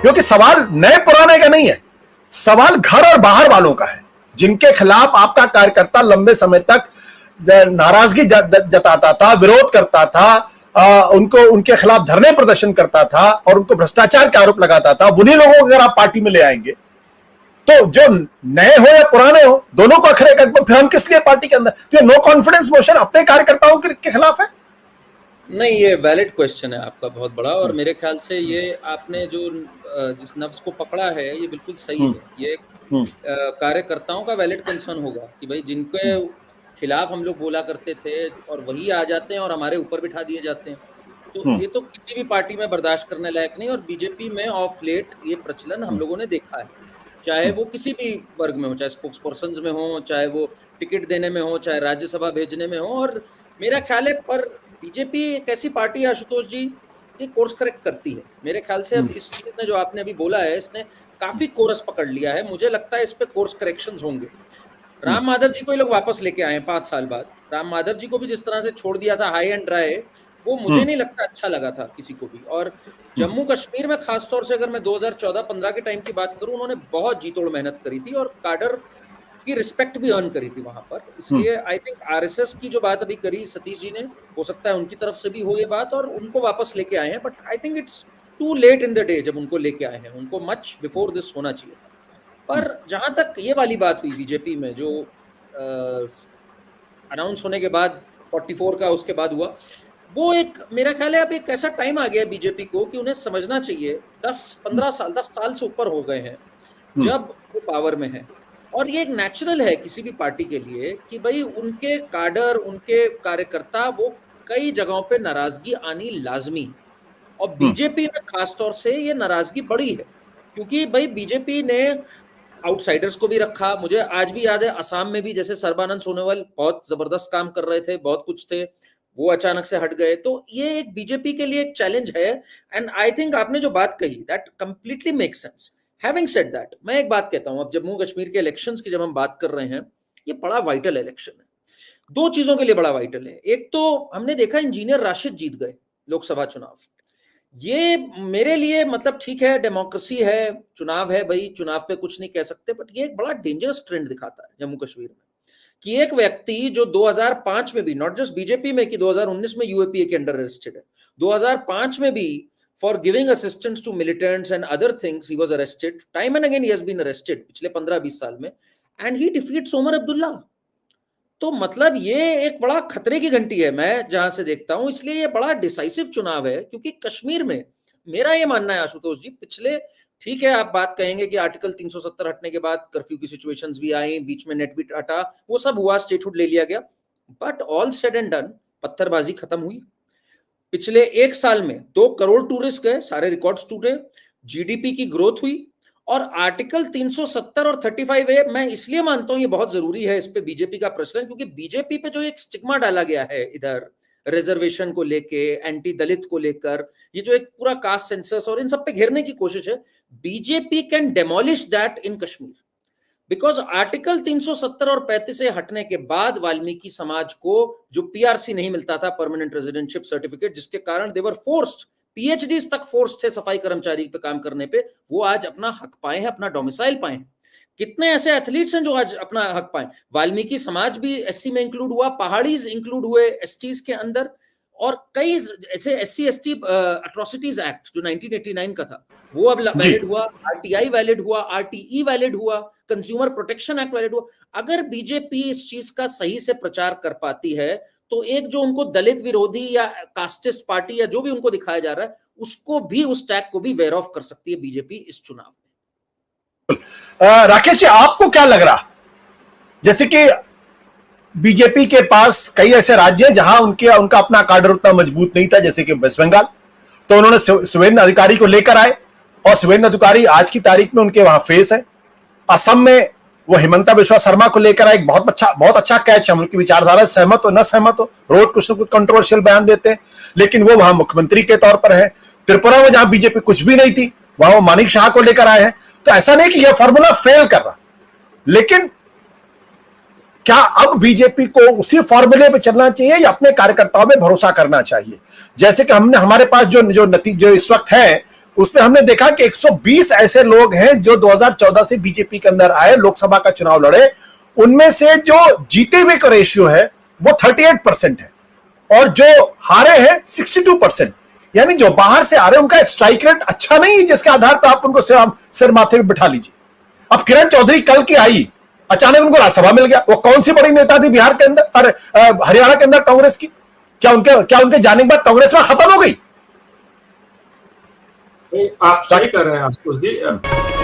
क्योंकि सवाल नए पुराने का नहीं है, सवाल घर और बाहर वालों का है, जिनके खिलाफ आपका कार्यकर्ता लंबे समय तक नाराजगी जताता था, विरोध करता था, उनको उनके खिलाफ धरने प्रदर्शन करता था और उनको भ्रष्टाचार के आरोप लगाता था। उन्हीं लोगों को अगर आप पार्टी में ले आएंगे तो जो नए हो या पुराने हो, दोनों को अखरे कर, फिर हम किस लिए पार्टी के अंदर? तो ये नो कॉन्फिडेंस मोशन अपने कार्यकर्ताओं के खिलाफ है। नहीं, ये वैलिड क्वेश्चन है आपका बहुत बड़ा, और मेरे ख्याल से ये आपने जो जिस नफ्स को पकड़ा है ये बिल्कुल सही है। ये कार्यकर्ताओं का वैलिड कंसर्न होगा कि भाई जिनके खिलाफ हम लोग बोला करते थे और वही आ जाते हैं और हमारे ऊपर बिठा दिए जाते हैं, तो ये तो किसी भी पार्टी में बर्दाश्त करने लायक नहीं। और बीजेपी में ऑफ लेट ये प्रचलन हम लोगों ने देखा है, चाहे वो किसी भी वर्ग में हो, चाहे स्पोक्स पर्सन में हो, चाहे वो टिकट देने में हो, चाहे राज्यसभा भेजने में हो। और मेरा ख्याल है पर बीजेपी एक ऐसी पार्टी है आशुतोष जी, ये कोर्स करेक्ट करती है मेरे ख्याल से। अब इस चीज ने जो आपने अभी बोला है, इसने काफी कोरस पकड़ लिया है। मुझे लगता है इस पे कोर्स करेक्शंस होंगे। राम माधव जी को ये लोग वापस लेके आए 5 साल बाद। राम माधव जी को भी जिस तरह से छोड़ दिया था हाई एंड ड्राई, वो मुझे नहीं लगता अच्छा लगा था किसी को भी। और जम्मू कश्मीर में खासतौर से अगर मैं 2014-15 के टाइम की बात करूं, उन्होंने बहुत जी तोड़ मेहनत करी थी और काडर की रिस्पेक्ट भी अर्न करी थी वहां पर। इसलिए आई थिंक आरएसएस की जो बात अभी करी सतीश जी ने, हो सकता है उनकी तरफ से भी हो ये बात और उनको वापस लेके आए हैं। But I think it's too late in the day जब उनको लेके आए हैं, उनको मच बिफोर दिस होना चाहिए। पर जहां तक ये वाली बात हुई बीजेपी में, जो अनाउंस होने के बाद 44 का उसके बाद हुआ, वो एक मेरा ख्याल है अब एक ऐसा टाइम आ गया है बीजेपी को कि उन्हें समझना चाहिए 10-15 साल 10 साल से ऊपर हो गए हैं जब वो पावर में है। और ये एक नेचुरल है किसी भी पार्टी के लिए कि भाई उनके काडर, उनके कार्यकर्ता, वो कई जगहों पे नाराजगी आनी लाजमी। और बीजेपी में खासतौर से ये नाराजगी बड़ी है क्योंकि भाई बीजेपी ने आउटसाइडर्स को भी रखा। मुझे आज भी याद है असम में भी जैसे सर्बानंद सोनोवाल बहुत जबरदस्त काम कर रहे थे, बहुत कुछ थे, वो अचानक से हट गए। तो ये एक बीजेपी के लिए एक चैलेंज है। एंड आई थिंक आपने जो बात कही that completely make sense. Having said that, मैं एक बात कहता हूं, अब जम्मू कश्मीर के इलेक्शंस की जब हम बात कर रहे हैं, ये बड़ा वाइटल इलेक्शन है। 2 चीजों के लिए बड़ा वाइटल है। एक तो हमने देखा इंजीनियर राशिद जीत गए लोकसभा चुनाव। ये मेरे लिए मतलब ठीक है, डेमोक्रेसी है, चुनाव है भाई, चुनाव पे कुछ नहीं कह सकते, बट ये एक बड़ा डेंजरस ट्रेंड दिखाता है जम्मू कश्मीर में कि एक व्यक्ति जो 2005 में भी, नॉट जस्ट बीजेपी में कि 2019 में यूएपीए के अंडर अरेस्टेड है, 2005 में भी for giving assistance to militants and other things he was arrested, time and again he has been arrested पिछले 15-20 साल में, and he defeats Omar Abdullah. तो मतलब ये एक बड़ा खतरे की घंटी है मैं जहां से देखता हूं। इसलिए ये बड़ा डिसाइसिव चुनाव है क्योंकि कश्मीर में मेरा ये मानना है आशुतोष जी, पिछले, ठीक है आप बात कहेंगे कि आर्टिकल 370 हटने के बाद कर्फ्यू की सिचुएशंस भी आई, बीच में नेट भी हटा, वो सब हुआ, स्टेटहुड ले लिया गया, but all said and done, पत्थरबाजी खत्म हुई। पिछले 1 साल में 2 करोड़ टूरिस्ट गए, सारे रिकॉर्ड्स टूटे, जीडीपी की ग्रोथ हुई। और आर्टिकल 370 और 35A मैं इसलिए मानता हूं ये बहुत जरूरी है इस पे बीजेपी का प्रचलन, क्योंकि बीजेपी पे जो एक स्टिग्मा डाला गया है इधर रिजर्वेशन को लेके, एंटी दलित को लेकर, ये जो एक पूरा कास्ट सेंसस और इन सब पे घेरने की कोशिश है, BJP can demolish that in Kashmir. Because article 370 और 35 से हटने के बाद वाल्मीकि समाज को जो पीआरसी नहीं मिलता था, परमानेंट रेजिडेंटशिप सर्टिफिकेट, जिसके कारण देवर फोर्स्ड, पीएचडी तक फोर्स थे सफाई कर्मचारी पे काम करने पे, वो आज अपना हक पाए हैं, अपना डोमिसाइल पाए हैं। कितने ऐसे एथलीट्स हैं जो आज अपना हक पाए। वाल्मीकि समाज भी एससी में इंक्लूड हुआ, पहाड़ीज इंक्लूड हुए एसटीज के अंदर, और कई ऐसे एससी एसटी अट्रोसिटीज एक्ट जो 1989 का था वो अब वैलिड हुआ, आरटीआई वैलिड हुआ, आरटीई वैलिड हुआ, कंज्यूमर प्रोटेक्शन एक्ट वैलिड हुआ। अगर बीजेपी इस चीज का सही से प्रचार कर पाती है तो एक जो उनको दलित विरोधी या कास्टिस्ट पार्टी या जो भी उनको दिखाया जा रहा है, उसको भी, उस टैग को भी वेयर ऑफ कर सकती है बीजेपी इस चुनाव में। राकेश जी, आपको क्या लग रहा, जैसे कि बीजेपी के पास कई ऐसे राज्य हैं जहां उनका अपना काडर उतना मजबूत नहीं था, जैसे कि वेस्ट बंगाल, तो उन्होंने शुवेंदु अधिकारी को लेकर आए और शुवेंदु अधिकारी आज की तारीख में उनके वहां फेस है। असम में वो हिमंता बिस्वा शर्मा को लेकर आए, एक बहुत अच्छा कैच है, उनकी विचारधारा सहमत हो न सहमत हो, रोज कुछ न कुछ कंट्रोवर्शियल बयान देते हैं, लेकिन वो वहां मुख्यमंत्री के तौर पर है। त्रिपुरा में जहां बीजेपी कुछ भी नहीं थी, वहां वो मानिक शाह को लेकर आए हैं। तो ऐसा नहीं कि यह फॉर्मूला फेल कर रहा, लेकिन क्या अब बीजेपी को उसी फॉर्मूले पे चलना चाहिए या अपने कार्यकर्ताओं में भरोसा करना चाहिए? जैसे कि हमारे पास जो नतीजे इस वक्त है उसमें हमने देखा कि 120 ऐसे लोग हैं जो 2014 से बीजेपी के अंदर आए, लोकसभा का चुनाव लड़े, उनमें से जो जीते हुए का रेशियो है वो 38% है और जो हारे हैं 62%। यानी जो बाहर से आ रहे हैं उनका स्ट्राइक रेट अच्छा नहीं है जिसके आधार पर आप उनको सिर माथे पे बिठा लीजिए। अब किरण चौधरी कल की आई, अचानक उनको राज्यसभा मिल गया। वो कौन सी बड़ी नेता थी बिहार के अंदर और हरियाणा के अंदर कांग्रेस की? क्या उनके जाने के बाद कांग्रेस में खत्म हो गई? आप सही कर रहे हैं आशुतोष जी।